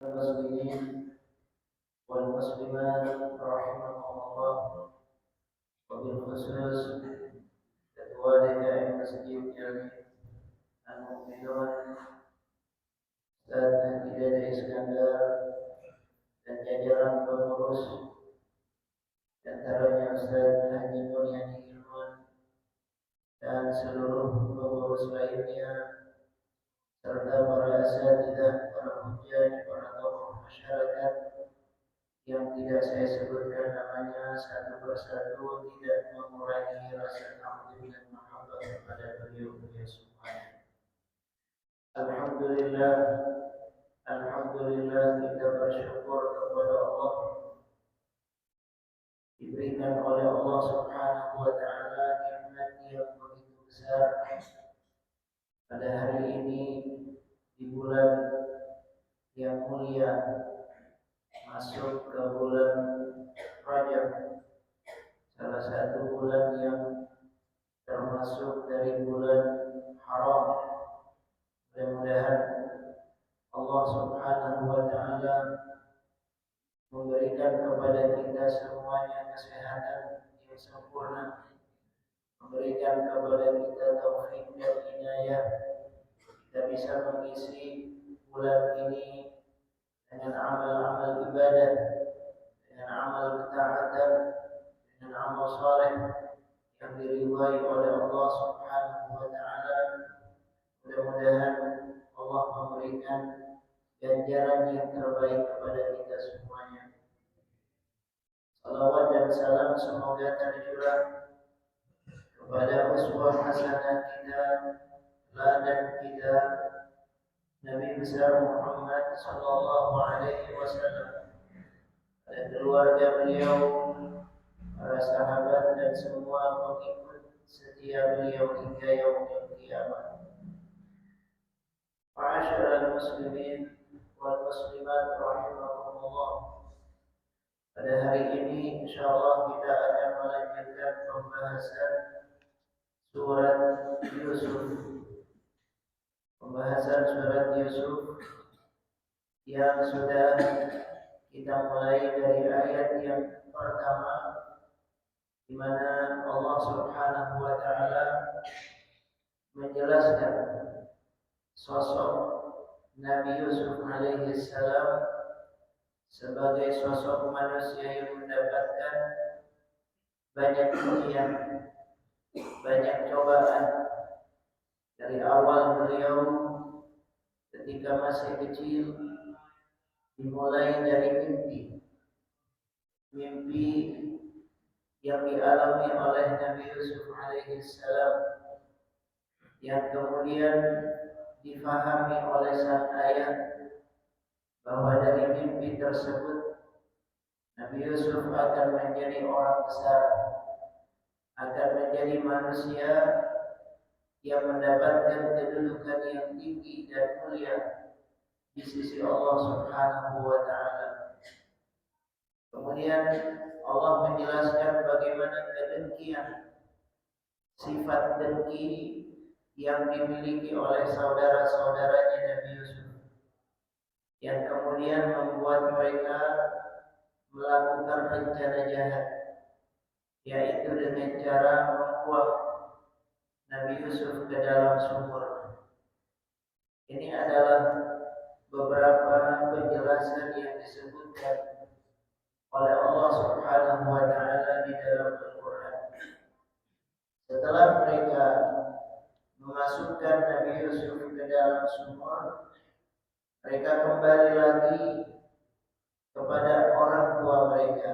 المسلمين والمسلمات رحمهم الله وبالخصوص ketua Masjid yang Al-Mu'minun Ustaz Hidayat Iskandar dan jajaran pengurus antaranya Ustaz Haji Mulyani Ilmun dan seluruh pengurus lainnya serta para asatidzah, para hujjaj, para tokoh masyarakat yang tidak saya sebutkan namanya satu persatu, tidak mengurangi rasa takzim dan mahabbah kepada beliau-beliau semuanya. Alhamdulillah, Alhamdulillah kita bersyukur kepada Allah diberikan oleh Allah Subhanahu wa taala nikmat yang begitu besar pada hari ini di bulan yang mulia masuk ke bulan Rajab, salah satu bulan yang termasuk dari bulan haram. Mudah-mudahan Allah Subhanahu wa taala memberikan kepada kita semuanya kesehatan yang sempurna, memberikan kepada kita taufik dan inayah, kita bisa mengisi bulan ini dengan amal-amal ibadah, dengan amal ketaatan, dengan amal saleh yang diridhai oleh Allah Subhanahu wa taala. Mudah-mudahan Allah memberikan ganjaran yang terbaik kepada kita semuanya. Salawat dan salam semoga tercurah kepada uswah hasanah kita, teladan kita, Nabi besar Muhammad sallallahu alaihi wasallam, dan keluarga beliau, para sahabat dan semua pengikut setia beliau hingga yaumul qiyamah. Ma'asyiral muslimin wal muslimat rahimakumullah. Pada hari ini insyaallah kita akan melanjutkan pembahasan surat Yusuf. Pembahasan surat Yusuf yang sudah kita mulai dari ayat yang pertama, di mana Allah Subhanahu wa taala menjelaskan sosok Nabi Yusuf alaihi salam sebagai sosok manusia yang mendapatkan banyak ujian, banyak cobaan dari awal beliau ketika masih kecil, dimulai dari mimpi yang dialami oleh Nabi Yusuf alaihi salam, yang kemudian difahami oleh sang ayah bahwa dari mimpi tersebut Nabi Yusuf akan menjadi orang besar, akan menjadi manusia yang mendapatkan kedudukan yang tinggi dan mulia di sisi Allah Subhanahu wa taala. Kemudian Allah menjelaskan bagaimana kedengkian, sifat dengki yang dimiliki oleh saudara-saudaranya Nabi Yusuf, yang kemudian membuat mereka melakukan rencana jahat, yaitu dengan cara membuang Nabi Yusuf ke dalam sumur. Ini adalah beberapa penjelasan yang disebutkan oleh Allah Subhanahu wa taala di dalam Al-Qur'an. Setelah mereka memasukkan Nabi Yusuf ke dalam sumur, mereka kembali lagi kepada orang tua mereka.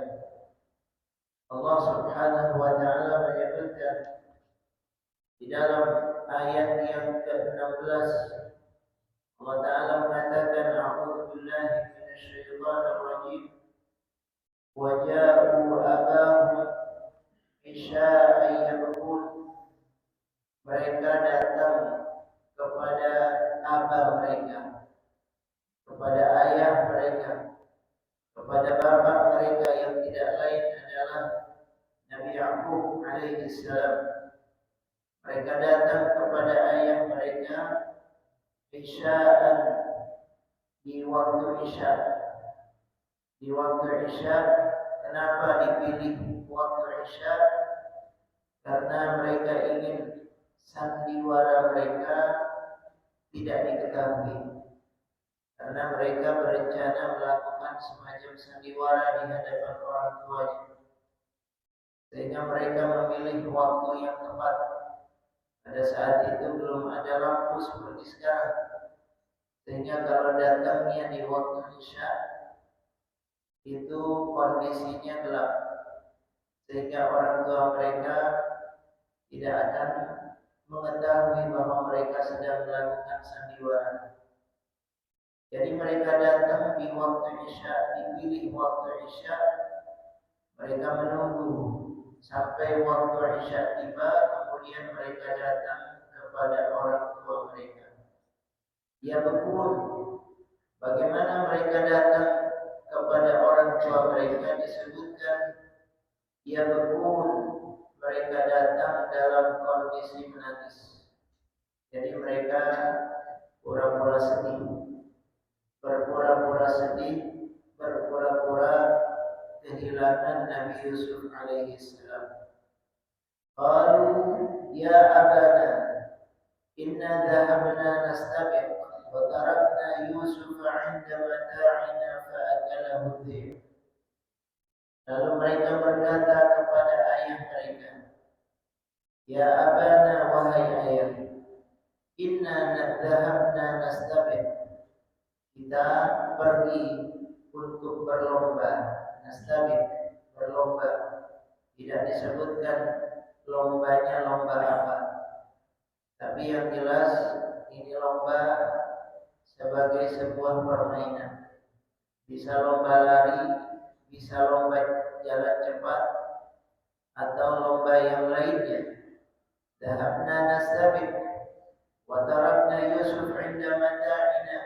Allah Subhanahu wa taala menyebutkan di dalam ayat yang ke-16, Allah taala mengatakan, a'udzu billahi minasyaitonir rajim, wa ja'u abahum isya'an yabkun. Mereka datang kepada abah mereka, kepada ayah mereka, kepada bapak mereka yang tidak lain adalah Nabi Ya'qub alaihi salam. Mereka datang kepada ayah mereka isya'an, di waktu Isya. Di waktu Isya, kenapa dipilih waktu Isya? Karena mereka ingin sandiwara mereka tidak diketahui. Karena mereka berencana melakukan semacam sandiwara di hadapan orang tuanya. Sehingga mereka memilih waktu yang tepat. Pada saat itu belum ada lampu seperti sekarang. Sehingga kalau datangnya di waktu Isya, itu kondisinya gelap. Sehingga orang tua mereka tidak akan mengetahui bahwa mereka sedang melakukan sandiwara. Jadi mereka datang di waktu Isya, dipilih waktu Isya. Mereka menunggu sampai waktu Isya tiba, kemudian mereka datang kepada orang tua mereka. Dia berkumpul. Bagaimana mereka datang kepada orang tua mereka disebutkan dia berkumpul. Mereka datang dalam kondisi menangis. Jadi mereka pura-pura sedih, berpura-pura sedih, berpura-pura kehilangan Nabi Yusuf alaihi salam. Qalu ya abana inna dhahabna nastabiq wa tarakna Yusuf 'inda mata'ina fa akalahu dhib. Lalu mereka berkata kepada ayah mereka, ya abana wahai ayah, inna dhahabna nastabiq. Kita pergi untuk berlomba, nastabiq, berlomba. Tidak disebutkan lombanya lomba apa. Tapi yang jelas ini lomba sebagai sebuah permainan. Bisa lomba lari, bisa lomba jalan cepat, atau lomba yang lainnya. Dhahabna nastabiq wa tarakna Yusuf 'inda mata'ina.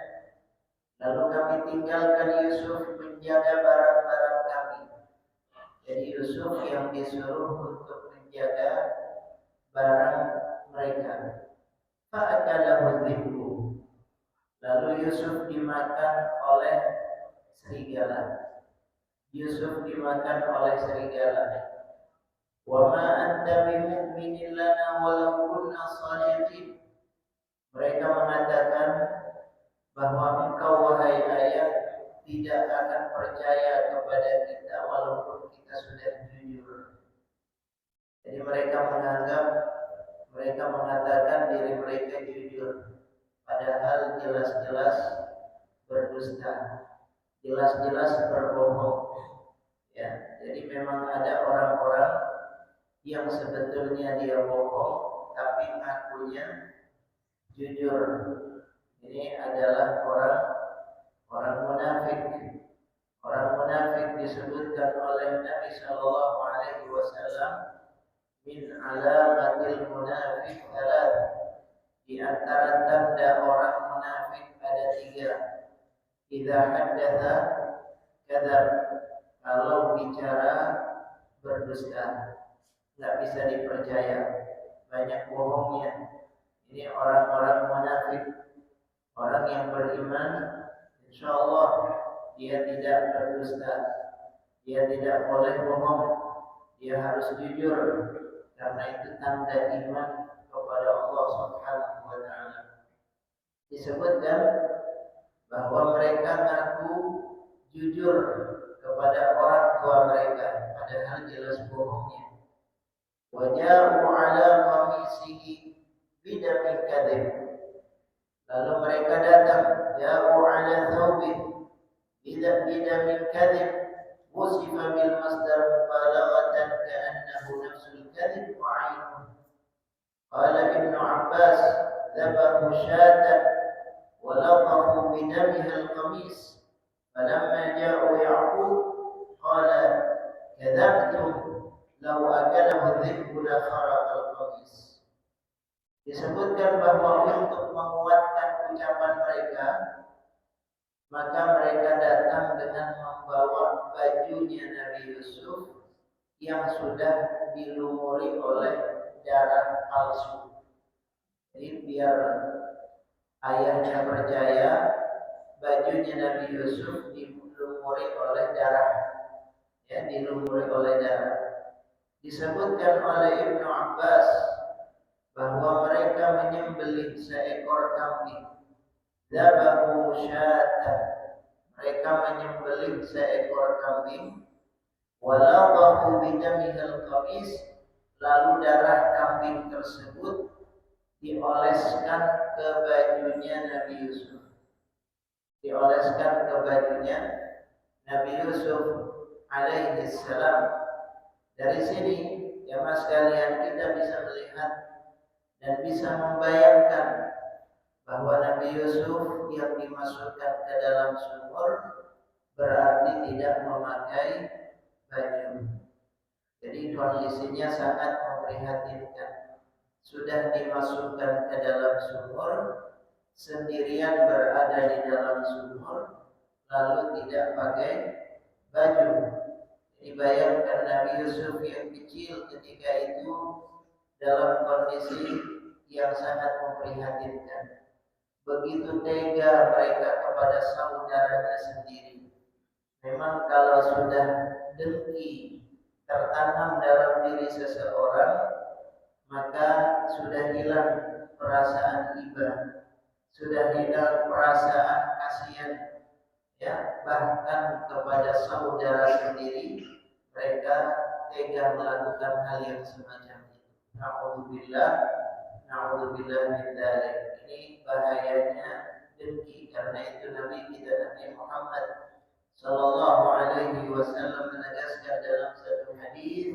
Lalu kami tinggalkan Yusuf menjaga barang-barang kami. Jadi Yusuf yang disuruh untuk menjaga barang mereka. Fa'akalahu dhibbu. Lalu Yusuf dimakan oleh serigala. Yusuf dimakan oleh serigala. Wa ma anta bimu'minin lana walau kunna shadiqin. Mereka mengatakan bahwa engkau wahai ayah tidak akan percaya kepada kita walaupun kita sudah jujur. Jadi mereka mengatakan diri mereka jujur, padahal jelas-jelas berdusta, jelas-jelas berbohong. Ya, jadi memang ada orang-orang yang sebetulnya dia bohong tapi ngakunya jujur. Ini adalah orang munafik. Orang munafik disebutkan oleh Nabi Shallallahu Alaihi Wasallam min alamatil munafik salat. Di antara tanda orang munafik ada 3. Idza haddatsa kadzab. Kalau bicara berdusta, nggak bisa dipercaya, banyak bohongnya. Ini orang-orang munafik. Orang yang beriman, insya Allah dia tidak berdusta, dia tidak boleh bohong, dia harus jujur, karena itu tanda iman kepada Allah Subhanahu wa Ta'ala. Disebutkan bahwa mereka ngaku jujur kepada orang tua mereka, padahal jelas bohongnya. Wajahu ala qamisihi bidamin kadzib. Lalu mereka datang, ja'u ala thawbih bidamin kadzib wusifa bil masdar mubalaghatan ka'annahu nafsul kadzib wa 'ainuhu. Qala Ibnu Abbas dhabahu syatan wa laqahu bidamiha al-qamis. Falamma ja'u Ya'qub qala kadzabtum law akalahu dhibbu la kharaqa al-qamis. Disebutkan bahwa untuk menguatkan ucapan mereka, maka mereka datang dengan membawa bajunya Nabi Yusuf yang sudah dilumuri oleh darah palsu. Jadi biar ayahnya percaya bajunya Nabi Yusuf dilumuri oleh darah, ya, dilumuri oleh darah. Disebutkan oleh Ibnu Abbas bahwa mereka menyembelih seekor kambing. Zabahu syatan. Mereka menyembelih seekor kambing. Walaqahu bidamihal qamis. Lalu darah kambing tersebut dioleskan ke bajunya Nabi Yusuf. Dioleskan ke bajunya Nabi Yusuf alaihi salam. Dari sini, ya mas sekalian, kita bisa melihat dan bisa membayangkan bahwa Nabi Yusuf yang dimasukkan ke dalam sumur berarti tidak memakai baju. Jadi kondisinya sangat memprihatinkan. Sudah dimasukkan ke dalam sumur, sendirian berada di dalam sumur, lalu tidak pakai baju. Jadi bayangkan Nabi Yusuf yang kecil ketika itu dalam kondisi yang sangat memprihatinkan. Begitu tega mereka kepada saudaranya sendiri. Memang kalau sudah dengki tertanam dalam diri seseorang, maka sudah hilang perasaan iba, sudah hilang perasaan kasihan, ya, bahkan kepada saudara sendiri mereka tega melakukan hal yang semacam itu. Na'udzubillah, na'udzubillah min dzalik. Ini bahayanya dengki. Karena itu Nabi kita Nabi Muhammad sallallahu alaihi wasallam menegaskan dalam satu hadis,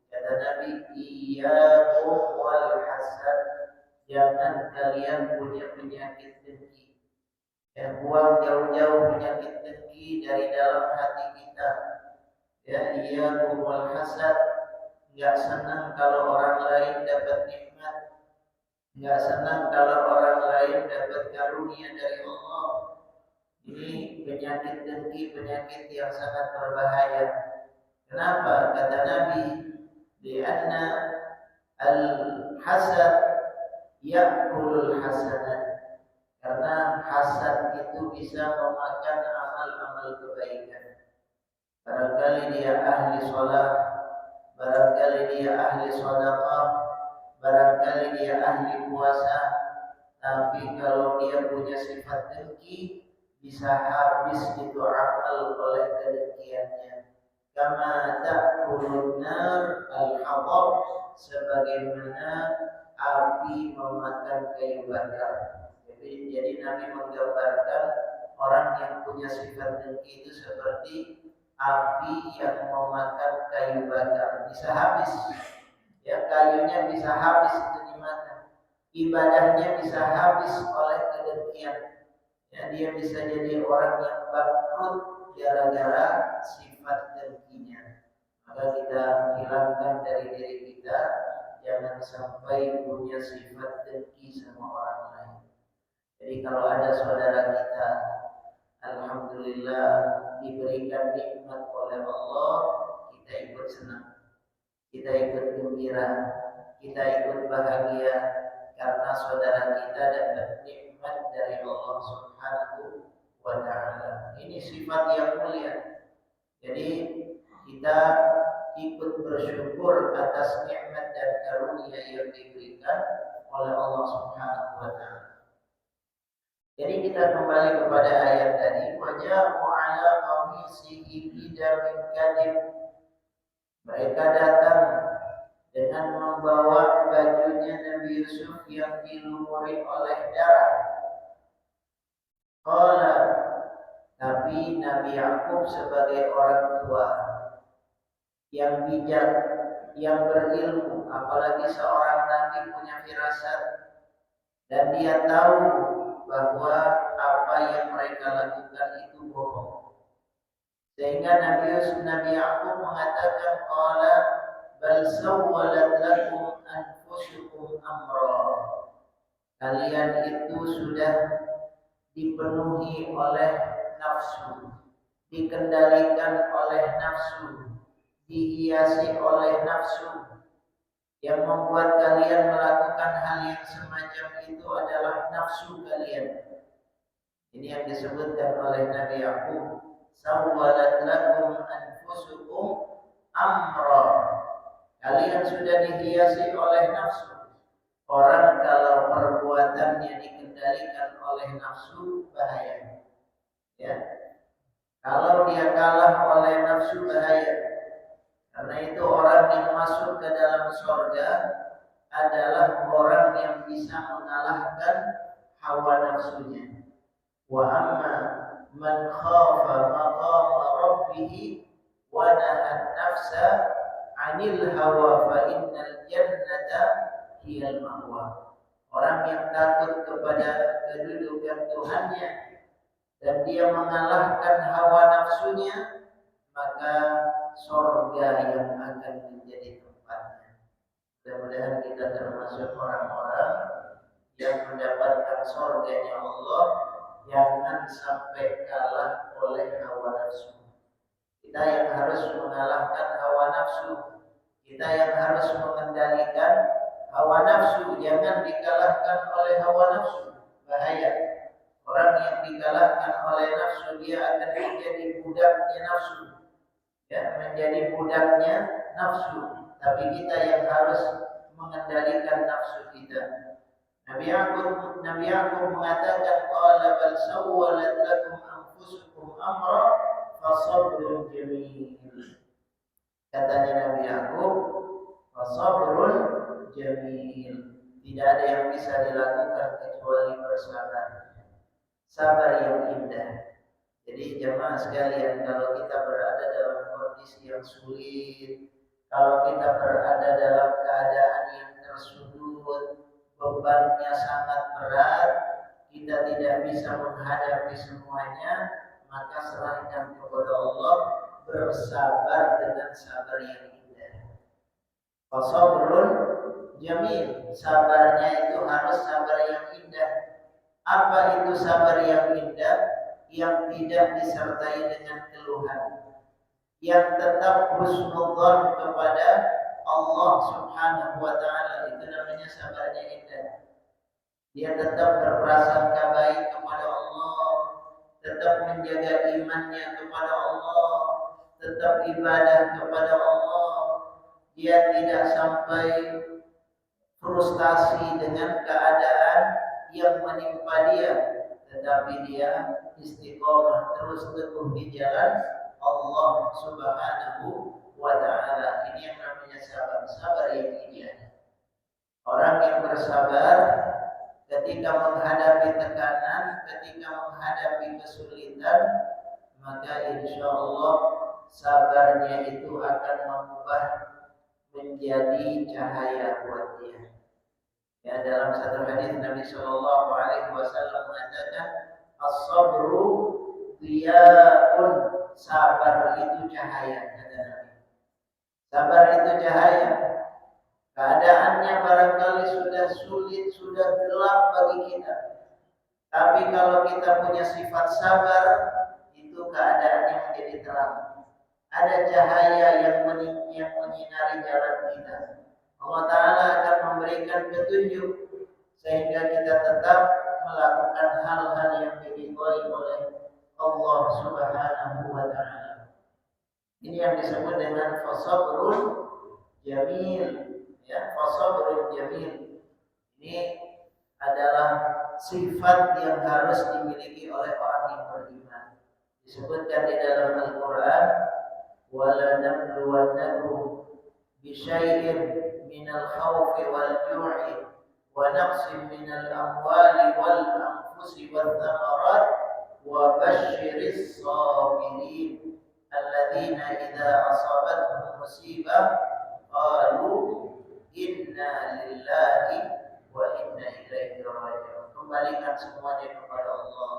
kata Nabi, iyyakum wal hasad. Jangan kalian punya penyakit dengki. Ya, buang jauh-jauh penyakit dengki dari dalam hati kita. Ya, iyyakum wal hasad. Enggak senang kalau orang lain dapat nikmat. Enggak senang kalau orang lain dapat karunia dari Allah. Ini penyakit dengki, penyakit yang sangat berbahaya. Kenapa? Kata Nabi, li'anna al-hasad ya'kulul hasanat. Karena hasad itu bisa memakan amal-amal kebaikan. Barangkali dia ahli sholat, barangkali dia ahli sedekah, barangkali dia ahli puasa, tapi kalau dia punya sifat dengki, bisa habis itu amal oleh kedengkiannya. Kama ta'kulun nar al-hatab, sebagaimana api memakan kayu bakar. Jadi Nabi menggambarkan orang yang punya sifat dengki itu seperti api yang memakan kayu bakar, bisa habis. Ya, kayunya bisa habis itu dimakan. Ibadahnya bisa habis oleh kedengkian. Ya, dia bisa jadi orang yang bangkrut gara-gara sifat dengkinya. Maka kita hilangkan dari diri kita, jangan sampai punya sifat dengki sama orang lain. Jadi kalau ada saudara kita, alhamdulillah diberikan nikmat oleh Allah, kita ikut senang, kita ikut gembira, kita ikut bahagia karena saudara kita dapat nikmat dari Allah Subhanahu wa taala. Ini sifat yang mulia. Jadi kita ikut bersyukur atas nikmat dan karunia yang diberikan oleh Allah Subhanahu wa taala. Jadi kita kembali kepada ayat tadi, waja'u 'ala qamisihi bidamin kadhib. Mereka datang dengan membawa bajunya Nabi Yusuf yang dilumuri oleh darah. Qala, tapi Nabi Yakub sebagai orang tua yang bijak, yang berilmu, apalagi seorang nabi punya firasat, dan dia tahu bahwa apa yang mereka lakukan itu bohong. Sehingga Nabi Yakub mengatakan, qala bal sawwalat lakum anfusukum amra. Kalian itu sudah dipenuhi oleh nafsu, dikendalikan oleh nafsu, dihiasi oleh nafsu. Yang membuat kalian melakukan hal yang semacam itu adalah nafsu kalian. Ini yang disebutkan oleh Nabi Yakub, sawwalat lakum anfusukum amra. Kalian sudah dihiasi oleh nafsu. Orang kalau perbuatannya dikendalikan oleh nafsu bahaya. Ya. Kalau dia kalah oleh nafsu bahaya. Karena itu orang yang masuk ke dalam surga adalah orang yang bisa mengalahkan hawa nafsunya. Wa amma man khafa maqama rabbih wa nahan nafsa 'anil hawa fa innal jannata hiyal ma'wa. Orang yang takut kepada kedudukan Tuhannya dan dia mengalahkan hawa nafsunya, maka surga yang akan menjadi tempatnya. Mudah-mudahan kita termasuk orang-orang yang mendapatkan surganya Allah. Jangan sampai kalah oleh hawa nafsu. Kita yang harus mengalahkan hawa nafsu. Kita yang harus mengendalikan hawa nafsu. Jangan dikalahkan oleh hawa nafsu. Bahaya. Orang yang dikalahkan oleh nafsu, dia akan menjadi budaknya nafsu. Ya, menjadi budaknya nafsu. Tapi kita yang harus mengendalikan nafsu kita. Nabi Yakub mengatakan qala bal sawwalat lakum anfusukum amra fasabrun jamil. Katanya Nabi Yakub, fasabrun jamil. Tidak ada yang bisa dilakukan kecuali bersabar. Sabar yang indah. Jadi jemaah sekalian, kalau kita berada dalam kondisi yang sulit, kalau kita berada dalam keadaan yang tersudut, bebannya sangat berat, kita tidak bisa menghadapi semuanya, maka serahkan kepada Allah, bersabar dengan sabar yang indah. Fasabrun jamil, sabarnya itu harus sabar yang indah. Apa itu sabar yang indah? Yang tidak disertai dengan keluhan, yang tetap husnudzon kepada Allah Subhanahu wa taala, itu namanya sabarnya indah. Dia tetap berprasangka baik kepada Allah, tetap menjaga imannya kepada Allah, tetap ibadah kepada Allah. Dia tidak sampai frustasi dengan keadaan yang menimpa dia, tetapi dia istiqomah terus teguh di jalan Allah Subhanahu wa taala. Ini yang namanya sabar, sabar yang ideal. Orang yang bersabar ketika menghadapi tekanan, ketika menghadapi kesulitan, maka insya Allah sabarnya itu akan mengubah menjadi cahaya buat dia. Ya, dalam satu hadis Nabi Shallallahu Alaihi Wasallam mengatakan, as-sabru diyaun, sabar itu cahaya, kata Nabi. Sabar itu cahaya. Keadaannya barangkali sudah sulit, sudah gelap bagi kita. Tapi kalau kita punya sifat sabar, itu keadaannya menjadi terang. Ada cahaya yang menyinari jalan kita. Allah Ta'ala akan memberikan petunjuk sehingga kita tetap melakukan hal-hal yang diridhoi oleh Allah Subhanahu wa Ta'ala. Ini yang disebut dengan fasabrun jamil. Ya, fasabrun jamil. Ini adalah sifat yang harus dimiliki oleh orang yang beriman. Disebutkan di dalam Al-Qur'an, wala nabluwannakum bisyai'in minal khawfi wal ju'i wa naqsin minal amwali wal anfusi wal thamarat wa basyiris sabirin alladzina idza asabatuhum musibah qalu inna lillahi wa inna ilaihi raji'un. Kembalikan semuanya kepada Allah.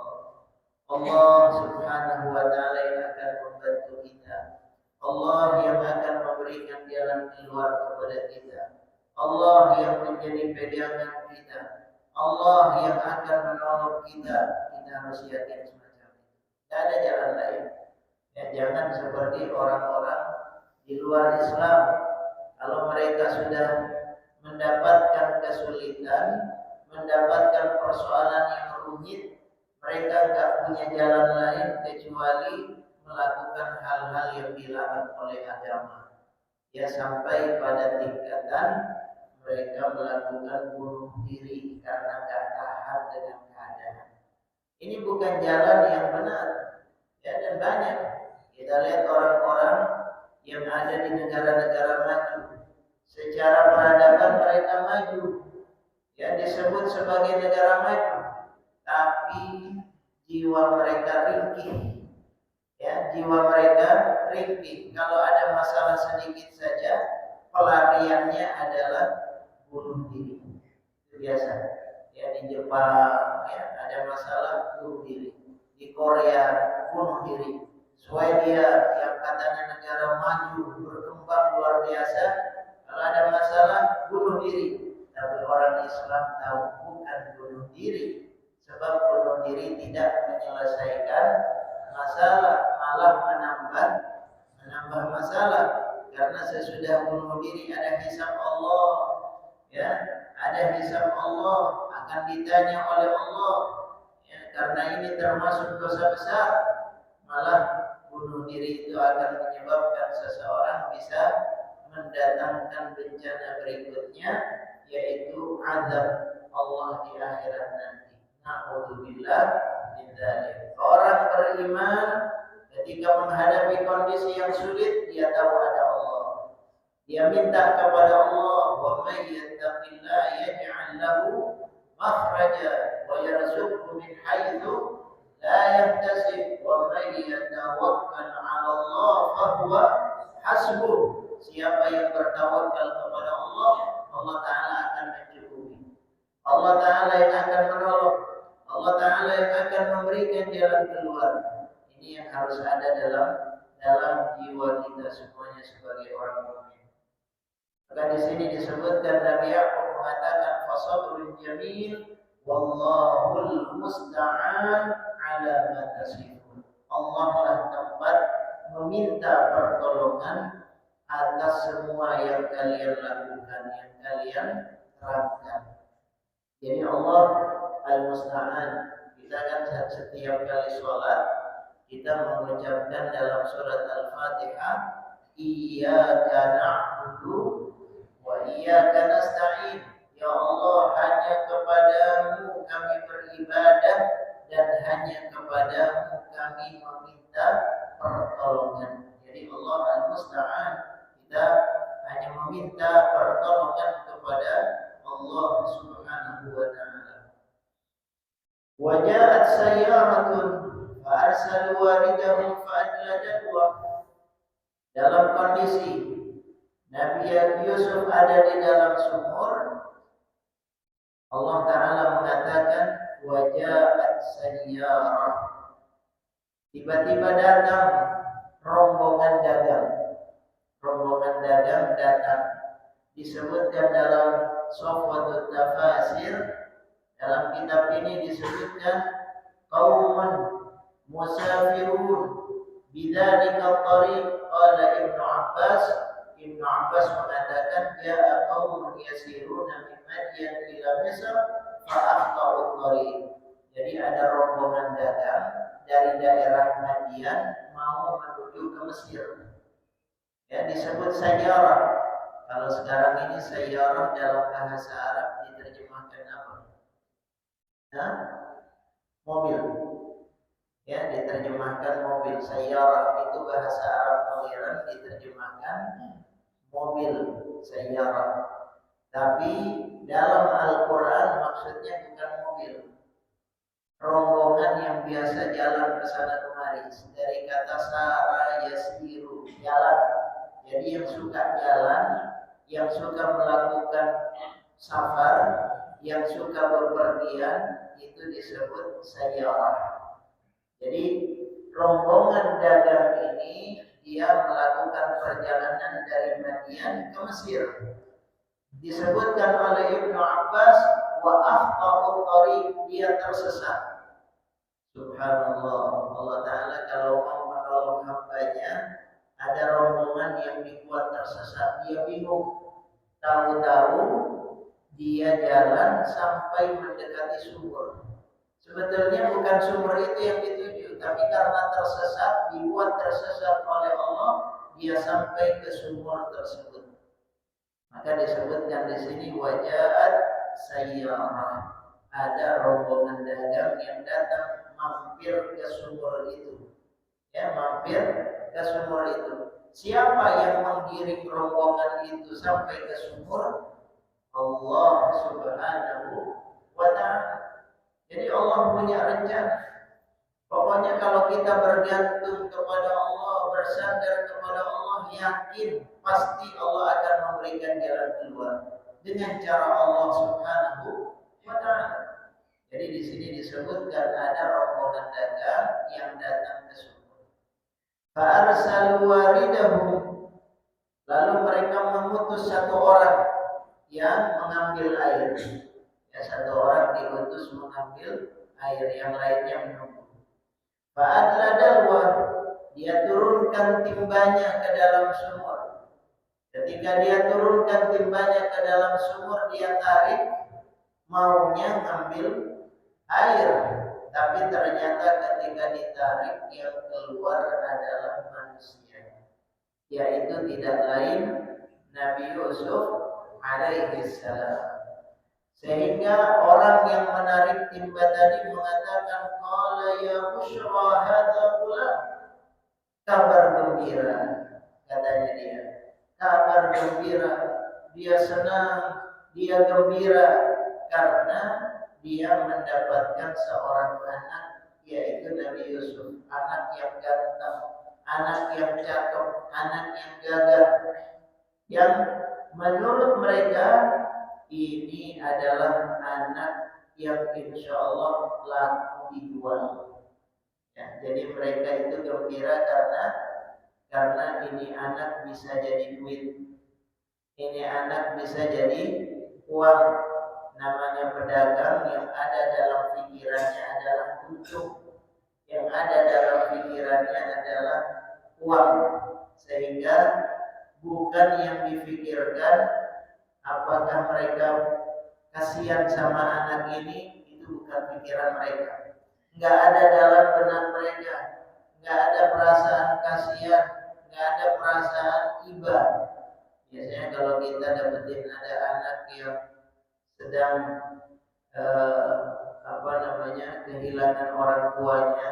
Allah Subhanahu wa taala yang akan membantu kita. Allah yang akan memberikan jalan keluar kepada kita. Allah yang menjadi pegangan kita. Allah yang akan menolong kita. Kita harus yakin semacam itu. Tidak ada jalan lain. Ya, jangan seperti orang-orang di luar Islam. Kalau mereka sudah mendapatkan kesulitan, mendapatkan persoalan yang rumit, Mereka nggak punya jalan lain kecuali melakukan hal-hal yang dilarang oleh agama. Ya sampai pada tingkatan mereka melakukan bunuh diri karena nggak tahan dengan keadaan. Ini bukan jalan yang benar. Ya, dan banyak kita lihat orang-orang yang ada di negara-negara maju. Secara peradaban mereka maju. Ya, disebut sebagai negara maju. Tapi jiwa mereka ringkih. Ya, jiwa mereka ringkih. Kalau ada masalah sedikit saja, pelariannya adalah bunuh diri. Itu biasa. Ya, di Jepang ya ada masalah bunuh diri. Di Korea bunuh diri. Swedia yang katanya negara maju berkembang luar biasa, kalau ada masalah bunuh diri. Tapi orang Islam tahu bukan bunuh diri, sebab bunuh diri tidak menyelesaikan masalah, malah menambah masalah. Karena sesudah bunuh diri ada hisab Allah, ya, ada hisab Allah, akan ditanya oleh Allah. Ya, karena ini termasuk dosa besar, malah bunuh diri itu akan menyebabkan seseorang bisa mendatangkan bencana berikutnya, yaitu azab Allah di akhirat nanti. Na'udzubillah min dzalik. Orang beriman ketika menghadapi kondisi yang sulit, dia tahu ada Allah. Dia minta kepada Allah, wa may yattaqillaha yaj'al lahu makhraja wa yarzuqhu min haitsu la yahtasib wa may yatawakkal 'ala Allah fa huwa hasbuh. Siapa yang bertawakal kepada Allah, Allah Ta'ala akan mencukupi. Allah Ta'ala yang akan menolong. Allah Ta'ala yang akan memberikan jalan keluar. Ini yang harus ada dalam jiwa kita semuanya sebagai orang mukmin. Maka di sini disebutkan Nabi Ya'qub mengatakan fasabrun jamil wallahul musta'an ala ma tasifun. Allah lah tempat meminta pertolongan atas semua yang kalian lakukan, yang kalian terapkan. Jadi Allah Al-Musta'an. Kita kan setiap kali sholat kita mengucapkan dalam surat Al-Fatihah, Iyyaka na'budu wa iyyaka nasta'in. Ya Allah, hanya kepadamu kami beribadah dan hanya kepadamu kami meminta pertolongan. Jadi Allah Al-Musta'an. Kita hanya meminta pertolongan kepada Allah Subhanahu wa ta'ala. Waja'at sayyaratun fa'arsalu waridahum fa'adla jadwa. Dalam kondisi Nabi Yusuf ada di dalam sumur, Allah Ta'ala mengatakan waja'at sayyarah. Tiba-tiba datang rombongan dagang. Rombongan dagang datang. Disebutkan dalam Sofwatut Tafasir, dalam kitab ini disebutkan qaumun musafirun bidzalika tariq. Qala Ibnu Abbas mengatakan ja'a qaumun yasiruna min Madyan ila Misr fa akhta'u tariq. Jadi ada rombongan dagang dari daerah Madian mau menuju ke Mesir. Ya, disebut sayyarah. Kalau sekarang ini sayyarah dalam bahasa Arab diterjemahkan apa? Nah, mobil. Ya, diterjemahkan mobil. Sayyarah itu bahasa Arab modern diterjemahkan mobil, sayyarah. Tapi dalam Al-Quran maksudnya bukan mobil. Rombongan yang biasa jalan ke sana kemari. Dari kata sara yasiru, jalan. Jadi yang suka jalan, yang suka melakukan safar, yang suka bepergian, itu disebut sayyarah. Jadi rombongan dagang ini dia melakukan perjalanan dari Madian ke Mesir. Disebutkan oleh Ibnu Abbas wa akhta'u tariq, dia tersesat. Subhanallah, Allah Ta'ala kalau mau menolong hambanya, ada rombongan yang dibuat tersesat, dia bingung. Tahu-tahu dia jalan sampai mendekati sumur. Sebetulnya bukan sumur itu yang dituju, tapi karena tersesat, dibuat tersesat oleh Allah, dia sampai ke sumur tersebut. Maka disebutkan di sini wajahat sayyarah. Ada rombongan dagang yang datang mampir ke sumur itu. Ya, mampir ke sumur itu. Siapa yang menggiring rombongan itu sampai ke sumur? Allah Subhanahu wa ta'ala. Jadi Allah punya rencana. Pokoknya kalau kita bergantung kepada Allah, bersandar kepada Allah, yakin pasti Allah akan memberikan jalan keluar dengan cara Allah Subhanahu wa ta'ala. Jadi di sini disebutkan ada rombongan dagang yang datang ke sumur. Fa'arsalu waridahum. Lalu mereka mengutus satu orang yang mengambil air. Ya, satu orang diutus mengambil air, yang lainnya menunggu. Fa'adla dalwa, dia turunkan timbanya ke dalam sumur. Ketika dia turunkan timbanya ke dalam sumur, dia tarik, maunya ngambil air. Tapi ternyata ketika ditarik, yang keluar adalah manusia. Yaitu tidak lain Nabi Yusuf alaihi salam. Sehingga orang yang menarik timba tadi mengatakan, qala ya busyra hadza fulan. Kabar gembira, katanya dia. Kabar gembira, dia senang, dia gembira karena dia mendapatkan seorang anak, yaitu Nabi Yusuf, anak yang ganteng, anak yang cakep, anak yang gagah, yang menurut mereka ini adalah anak yang insya Allah laku dijual. Ya, jadi mereka itu gembira karena ini anak bisa jadi duit, ini anak bisa jadi uang. Namanya pedagang, yang ada dalam pikirannya adalah untung, yang ada dalam pikirannya adalah uang, sehingga bukan yang difikirkan apakah mereka kasihan sama anak ini, itu bukan pikiran mereka. Enggak ada dalam benak mereka, enggak ada perasaan kasihan, enggak ada perasaan iba. Biasanya kalau kita dapetin ada anak yang sedang kehilangan orang tuanya,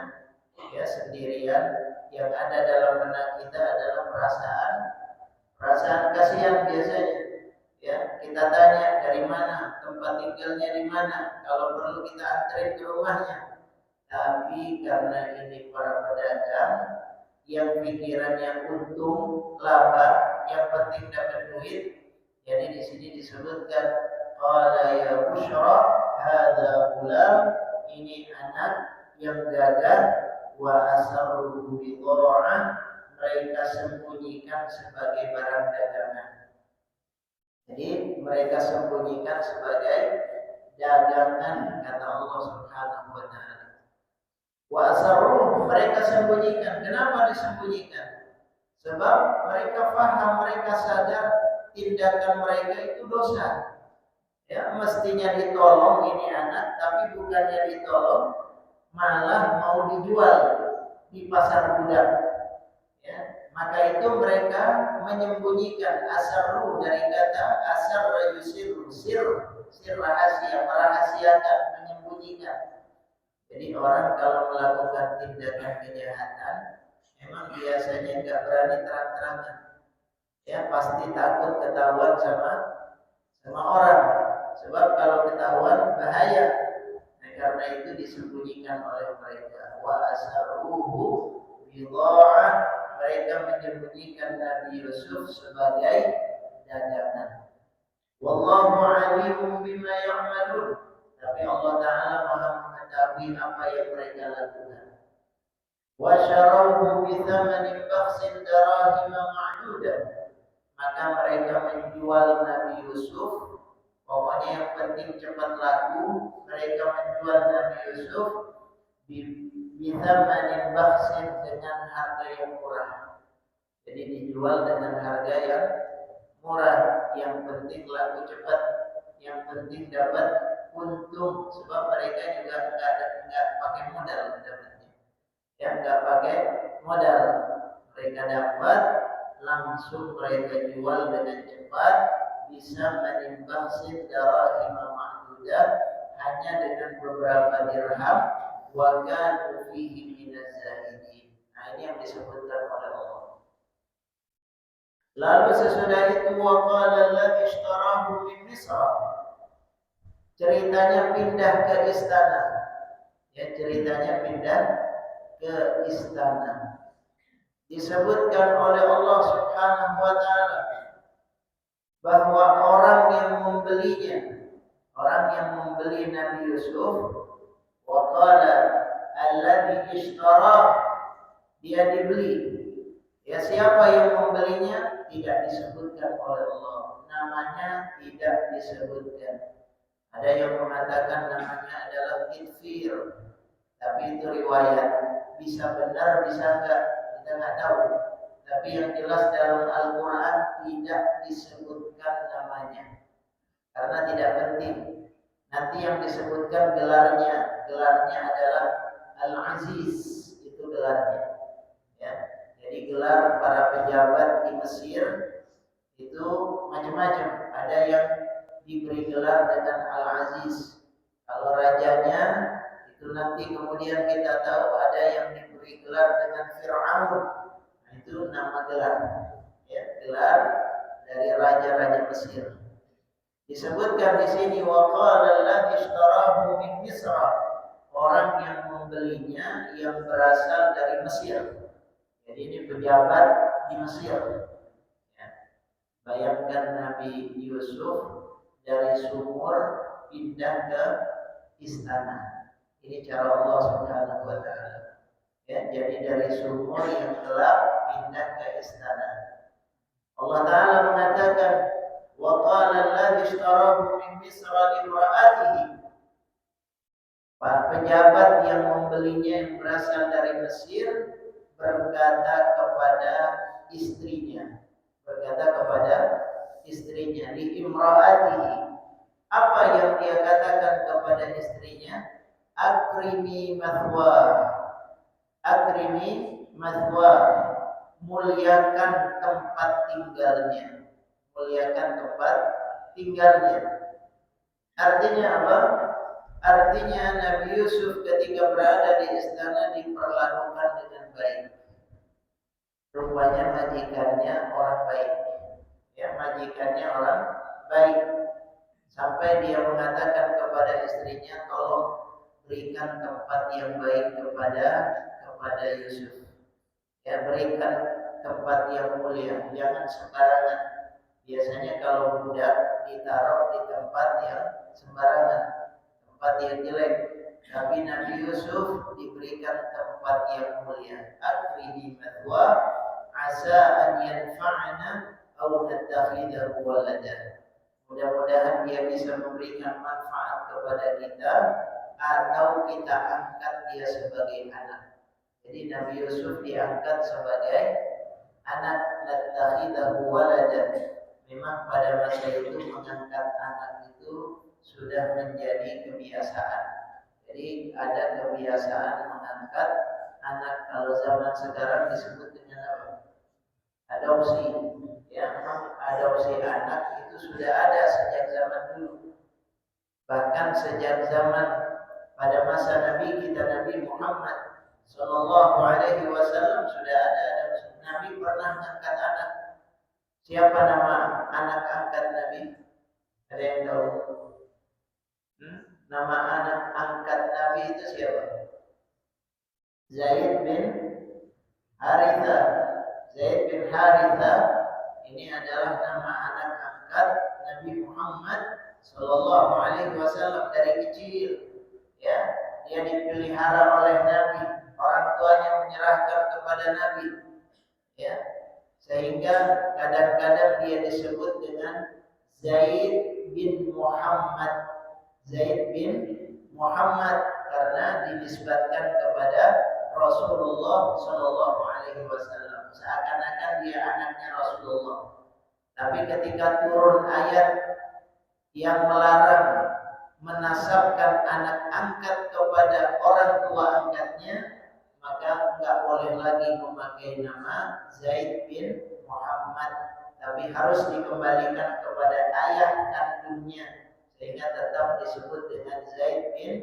ya sendirian, yang ada dalam benak kita adalah perasaan kasihan biasanya. Ya, kita tanya dari mana, tempat tinggalnya di mana, kalau perlu kita anterin ke rumahnya. Tapi karena ini para pedagang yang pikirannya untung, laba, yang penting dapat duit, jadi di sini disebutkan qala ya busyra hadza fulan, ini anak yang gagah, wa asarruhu bidha'ah, mereka sembunyikan sebagai barang dagangan. Jadi mereka sembunyikan sebagai dagangan, kata Allah Subhanahu wa ta'ala. Wa asarruhu, mereka sembunyikan. Kenapa disembunyikan? Sebab mereka paham, mereka sadar tindakan mereka itu dosa. Ya, mestinya ditolong ini anak, tapi bukannya ditolong, malah mau dijual di pasar budak. Ya, maka itu mereka menyembunyikan. Asarru dari kata asar yusiru, sir rahasia, merahasiakan, menyembunyikan. Jadi orang kalau melakukan tindakan kejahatan, memang biasanya nggak berani terang-terangan. Ya, pasti takut ketahuan sama orang. Sebab kalau ketahuan bahaya. Nah, karena itu disembunyikan oleh mereka. Wa asarruhu bidha'ah, mereka menyembunyikan Nabi Yusuf sebagai dagangan. Wallahu alimun bima ya'malun. Tapi Allah Ta'ala Maha mengetahui apa yang mereka lakukan. Wa syarauhu bi thamanin bakhsin darahima ma'dudah. Maka mereka menjual Nabi Yusuf. Pokoknya yang penting cepat laku. Mereka menjual Nabi Yusuf bi thamanin bakhsin, dengan harga yang murah. Jadi dijual dengan harga yang murah. Yang penting laku cepat, yang penting dapat untung, sebab mereka juga enggak pakai modal dapatnya. Ya, enggak pakai modal. Mereka dapat langsung mereka jual dengan cepat, bisa menimbang darahim ma'dudah hanya dengan beberapa dirham, wa kanu fihi minaz zahidin. Nah, ini yang disebutkan oleh Allah. Lalu sesudah itu waqala alladhi ishtarahu min Misra. Ceritanya pindah ke istana. Ya, ceritanya pindah ke istana. Disebutkan oleh Allah Subhanahu wa taala bahwa orang yang membeli Nabi Yusuf, waqala alladhi ishtara, dia dibeli. Ya, siapa yang membelinya tidak disebutkan oleh Allah. Namanya tidak disebutkan. Ada yang mengatakan namanya adalah Kitfir, tapi itu riwayat. Bisa benar, bisa enggak, kita enggak tahu. Tapi yang jelas dalam Al-Quran tidak disebutkan namanya, karena tidak penting. Nanti yang disebutkan gelarnya adalah Al-Aziz, itu gelarnya. Ya. Jadi gelar para pejabat di Mesir itu macam-macam. Ada yang diberi gelar dengan Al-Aziz. Kalau rajanya itu nanti kemudian kita tahu ada yang diberi gelar dengan Fir'aun. Nah, itu nama gelar. Ya, gelar dari raja-raja Mesir. Disebutkan di sini waqala alladhi ishtarahu min Misra. Orang yang membelinya yang berasal dari Mesir. Jadi ini pejabat di Mesir. Ya. Bayangkan Nabi Yusuf dari sumur pindah ke istana. Ini cara Allah Subhanahu wa taala. Ya, jadi dari sumur yang gelap pindah ke istana. Allah taala mengatakan wa qala alladhi ishtarahu min Misra limra'atihi. Pejabat yang membelinya yang berasal dari Mesir berkata kepada istrinya, li imra'atihi. Apa yang dia katakan kepada istrinya? Akrimi mathwa, muliakan tempat tinggalnya. Artinya apa? Artinya Nabi Yusuf ketika berada di istana diperlakukan dengan baik. Rupanya majikannya orang baik. Ya, majikannya orang baik. Sampai dia mengatakan kepada istrinya, tolong berikan tempat yang baik kepada Yusuf. Ya, berikan tempat yang mulia, jangan sembarangan. Biasanya kalau budak ditaruh di tempat yang sembarangan, tempat yang jelek. Tapi Nabi Yusuf diberikan tempat yang mulia. Akrihi mathwa asa an yanfa'ana aw nattakhidahu walada. Mudah-mudahan dia bisa memberikan manfaat kepada kita atau kita angkat dia sebagai anak. Jadi Nabi Yusuf diangkat sebagai anak, nattakhidahu walada. Memang pada masa itu mengangkat anak itu sudah menjadi kebiasaan. Jadi ada kebiasaan mengangkat anak. Kalau zaman sekarang disebut dengan apa? Adopsi. Ya, memang adopsi anak itu sudah ada sejak zaman dulu. Bahkan sejak zaman pada masa Nabi kita, Nabi Muhammad Sallallahu Alaihi Wasallam, sudah ada adopsi. Nabi pernah mengangkat anak. Siapa nama anak angkat Nabi? Ada yang tahu? Nama anak angkat Nabi itu siapa? Zaid bin Haritha. Zaid bin Haritha ini adalah nama anak angkat Nabi Muhammad Sallallahu Alaihi Wasallam dari kecil. Ya, dia dipelihara oleh Nabi. Orang tuanya menyerahkan kepada Nabi. Ya, sehingga kadang-kadang dia disebut dengan Zaid bin Muhammad. Zaid bin Muhammad karena dinisbatkan kepada Rasulullah Sallallahu Alaihi Wasallam, seakan-akan dia anaknya Rasulullah. Tapi ketika turun ayat yang melarang menasabkan anak angkat kepada orang tua angkatnya, maka enggak boleh lagi memakai nama Zaid bin Muhammad, tapi harus dikembalikan kepada ayah kandungnya sehingga tetap disebut dengan Zaid bin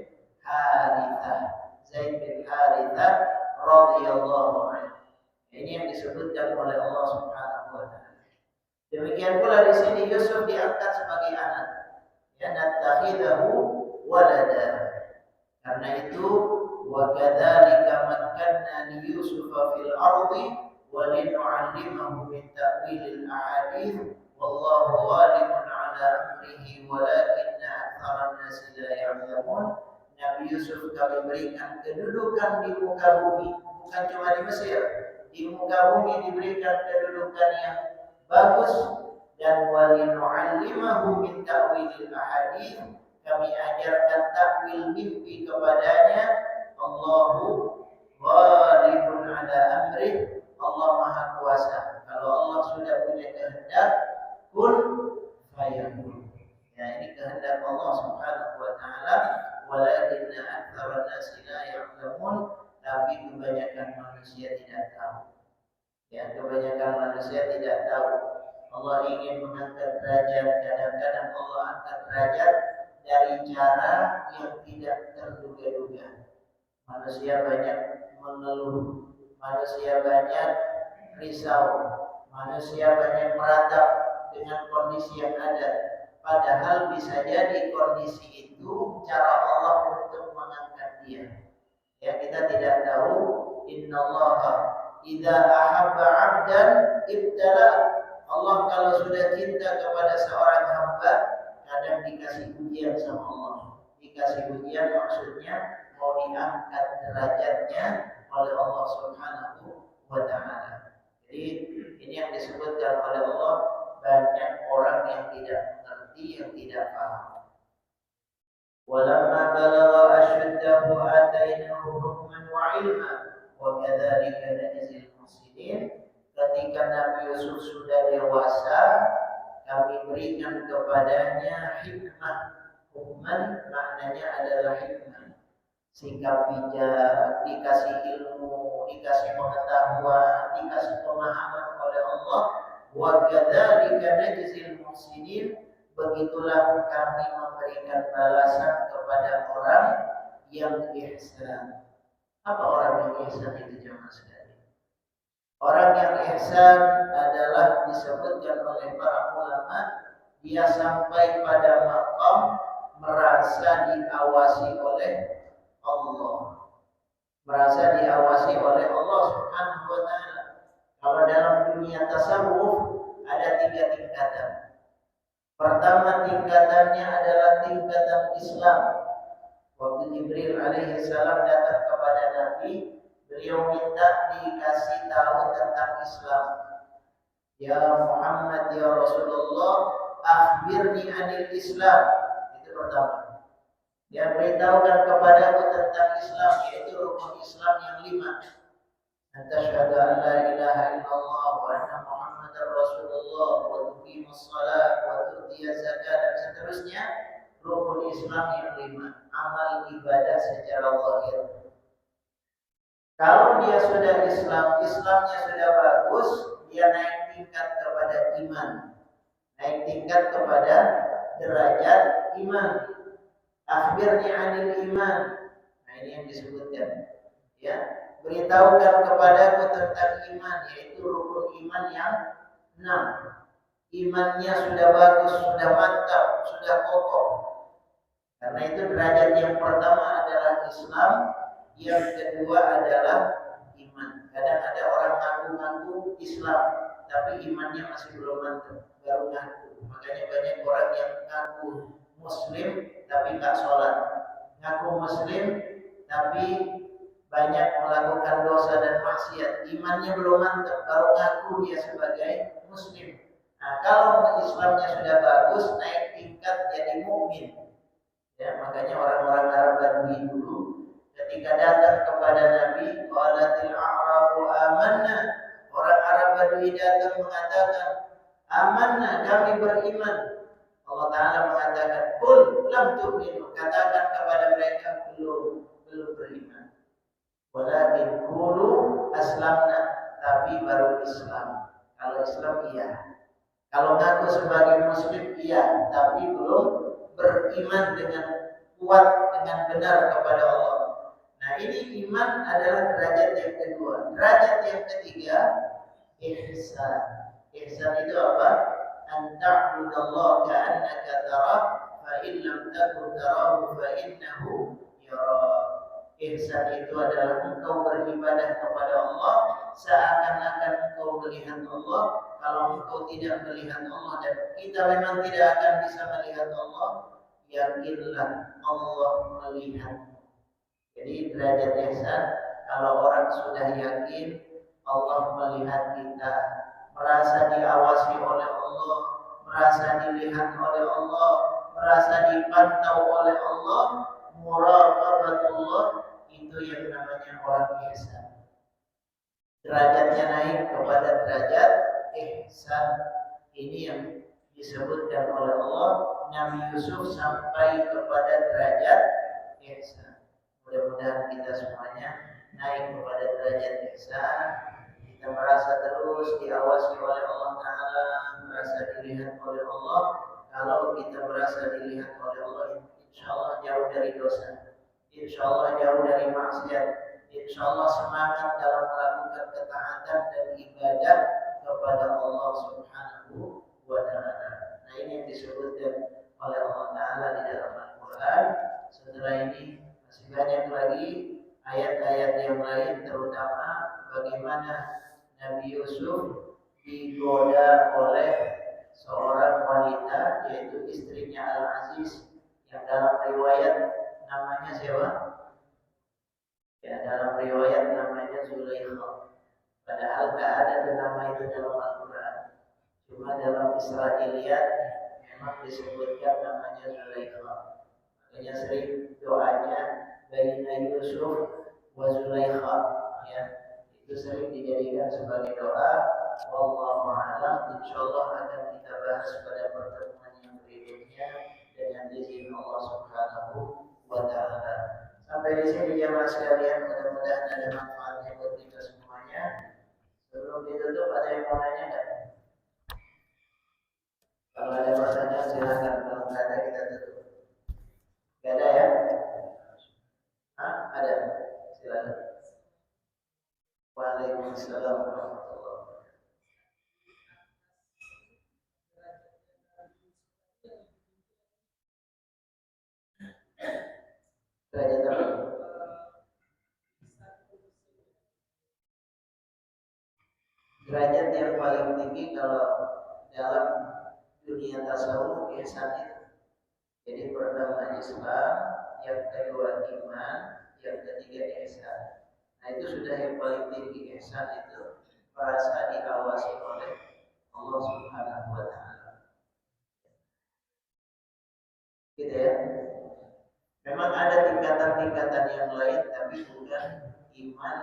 Harithah. Zaid bin Harithah radhiyallahu anhu. Ini yang disebutkan oleh Allah Subhanahu wa taala. Demikian pula di sini Yusuf diangkat sebagai anak. Ya, nattakhidahu walada. Karena itu wa kadzalika makkanna li Yusuf fil ardi wa linu'allimahu min ta'wilil ahadits wallahu ghalibun 'ala amrihi walakinna aktsaran nasi la ya'lamun. Nabi Yusuf kami berikan kedudukan di muka bumi, bukan cuma di Mesir. Di muka bumi diberikan kedudukan yang bagus, dan walinu'allimahu min ta'wilil ahadits, kami ajarkan takwil mimpi kepadanya. Allahu ghalibun ala amri, Allah maha kuasa. Kalau Allah sudah punya kehendak, kun fayakun. Ya, ini kehendak Allah Subhanahu wa taala. Walakinna aktsaran nasi la ya'lamun, tapi kebanyakan manusia tidak tahu. Ya, kebanyakan manusia tidak tahu. Allah ingin mengangkat derajat, kadang-kadang Allah angkat derajat dari cara yang tidak terduga-duga. Manusia banyak mengeluh, manusia banyak risau, manusia banyak meratap dengan kondisi yang ada. Padahal bisa jadi kondisi itu cara Allah untuk mengangkat dia. Ya, kita tidak tahu. Innallaha idza ahabba 'abdan ibtala. Allah kalau sudah cinta kepada seorang hamba, kadang dikasih ujian sama Allah. Dikasih ujian maksudnya mau diangkat derajatnya oleh Allah Subhanahu wa taala. Jadi ini yang disebutkan oleh Allah, banyak orang yang tidak mengerti, yang tidak paham. Walamma balagha ashuddahu atainahu hukman wa 'ilma wa kadzalika najzil muhsinin. Ketika Nabi Yusuf sudah dewasa, kami berikan kepadanya hikmah. Hukman maknanya adalah hikmah. Sikap bijak, dikasih ilmu, dikasih pengetahuan, dikasih pemahaman oleh Allah. Wa kadzalika najzil muhsinin. Begitulah kami memberikan balasan kepada orang yang ihsan. Apa orang yang ihsan itu jemaah sekalian? Orang yang ihsan adalah disebutkan oleh para ulama, dia sampai pada maqam merasa diawasi oleh Allah. Merasa diawasi oleh Allah Subhanahu wa taala. Kalau dalam dunia tasawuf ada 3 tingkatan. Pertama tingkatannya adalah tingkatan Islam. Waktu Jibril alaihi salam datang kepada Nabi, beliau minta dikasih tahu tentang Islam. Ya Muhammad, ya Rasulullah, akhbirni anil Islam. Itu pertama. Dia beritahukan kepadaku tentang Islam, yaitu rukun Islam yang 5. Asyhadu an la ilaha illallah wa anna Muhammadar Rasulullah wa tuqimus shalah wa tu'tiyaz zakat dan seterusnya. Rukun Islam yang 5, amal ibadah secara zahir. Kalau dia sudah Islam, Islamnya sudah bagus, dia naik tingkat kepada iman. Naik tingkat kepada derajat iman. Akhbirni anil iman. Nah, ini yang disebutkan. Ya, beritahukan kepadaku tentang iman, yaitu rukun iman yang 6. Imannya sudah bagus, sudah mantap, sudah kokoh. Karena itu derajat yang pertama adalah Islam, yang kedua adalah iman. Kadang ada orang ngaku-ngaku Islam, tapi imannya masih belum mantap, baru ngaku. Makanya banyak orang yang ngaku Muslim tapi tak sholat, ngaku Muslim tapi banyak melakukan dosa dan maksiat. Imannya belum mantap, baru ngaku dia sebagai Muslim. Nah, kalau Islamnya sudah bagus, naik tingkat jadi mukmin. Ya, makanya orang-orang Arab Badui dulu ketika datang kepada Nabi, qalatil a'rabu amanna. Orang Arab Badui datang mengatakan, amanna, kami beriman. Allah Ta'ala mengatakan, "Qul lam tu'minu," katakan kepada mereka belum beriman. Walakin qulu aslamna, tapi baru Islam. Kalau Islam iya. Kalau ngaku sebagai muslim iya, tapi belum beriman dengan kuat dengan benar kepada Allah. Nah, ini iman adalah derajat yang kedua. Derajat yang ketiga, ihsan. Ihsan itu apa? An ta'budallaha ka'annaka tarah, fa in lam takun tarahu fa innahu yarak. Ihsan itu adalah engkau beribadah kepada Allah seakan-akan engkau melihat Allah. Kalau engkau tidak melihat Allah dan kita memang tidak akan bisa melihat Allah, yakinlah Allah melihat. Jadi derajat ihsan, kalau orang sudah yakin Allah melihat kita, merasa diawasi oleh Allah, merasa dilihat oleh Allah, merasa dipantau oleh Allah, muraqabatullah, itu yang namanya orang ihsan. Derajatnya naik kepada derajat ihsan. Ini yang disebutkan oleh Allah, Nabi Yusuf sampai kepada derajat ihsan. Mudah-mudahan kita semuanya naik kepada derajat ihsan. Kita merasa terus diawasi oleh Allah Ta'ala, merasa dilihat oleh Allah. Kalau kita merasa dilihat oleh Allah, insya Allah jauh dari dosa, insya Allah jauh dari maksiat, insya Allah semangat dalam melakukan ketaatan dan ibadah kepada Allah Subhanahu wa Ta'ala. Nah, ini yang disebutkan oleh Allah Ta'ala di dalam Al-Quran. Setelah ini masih banyak lagi ayat-ayat yang lain, terutama bagaimana Nabi Yusuf digoda oleh seorang wanita, yaitu istrinya Al-Aziz, yang dalam riwayat namanya siapa? Ya, dalam riwayat namanya Zulaikha. Padahal tidak ada nama itu dalam Al-Quran. Cuma dalam Israiliyat memang disebutkan namanya Zulaikha. Makanya sering doanya Baina Yusuf wa Zulaikha, ya, itu sering dijadikan sebagai doa. Wallahu a'lam. Insyaallah akan kita bahas pada pertemuan yang berikutnya dengan izin Allah Subhanahu wa Ta'ala. Sampai di sini jemaah sekalian, mudah-mudahan ada manfaatnya buat kita semuanya. Sebelum ditutup, ada yang mau nanya enggak? Kalau ada pertanyaan silakan, kalau tidak ada kita tutup. Tidak ada ya? Hah? Ada? Silakan. Waalaikumsalam warahmatullahi wabarakatuh. Derajat apa? Derajat yang paling tinggi kalau dalam dunia tasawuf ihsan itu. Jadi pertama Islam, yang kedua iman, yang ketiga ihsan. Nah, itu sudah yang paling tinggi. Ihsan itu merasa diawasi oleh Allah Subhanahu wa Ta'ala. Gitu ya. Memang ada tingkatan-tingkatan yang lain, tapi bukan iman,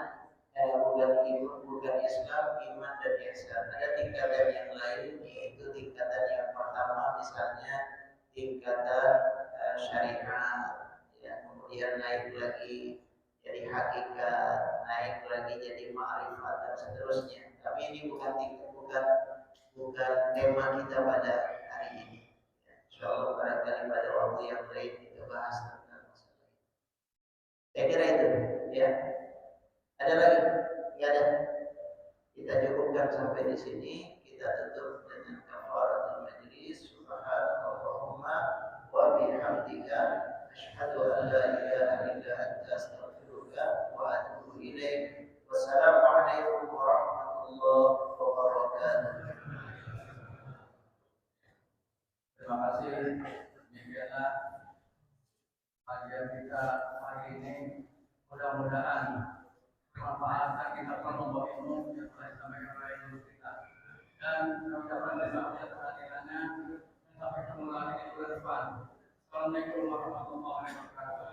bukan Islam, iman dan ihsan. Ada tingkatan yang lain, yaitu tingkatan yang pertama, misalnya tingkatan syariat, ya, kemudian naik lagi jadi hakikat, naik lagi jadi ma'rifat dan seterusnya. Tapi ini bukan tema kita pada hari ini. Insyaallah barangkali pada waktu yang lain kita bahas tentang masalah ini. Saya kira itu, ya. Ada lagi? Ya ada. Kita cukupkan sampai di sini. Kita tutup dengan kafaratul majlis. Subhanallahumma wa bihamdika asyhadu an la ilaha illa anta astaghfiruka wa atubu ilaik. Wassalamualaikum warahmatullahi wabarakatuh. Terima kasih. Demikianlah kajian kita hari ini. Mudah-mudahan bermanfaat dan kita perlu membawa ilmu yang telah disampaikan oleh guru kita. Dan kami ucapkan terima kasih atas kehadirannya. Dan sampai ketemu lagi di bulan depan. Assalamualaikum warahmatullahi wabarakatuh.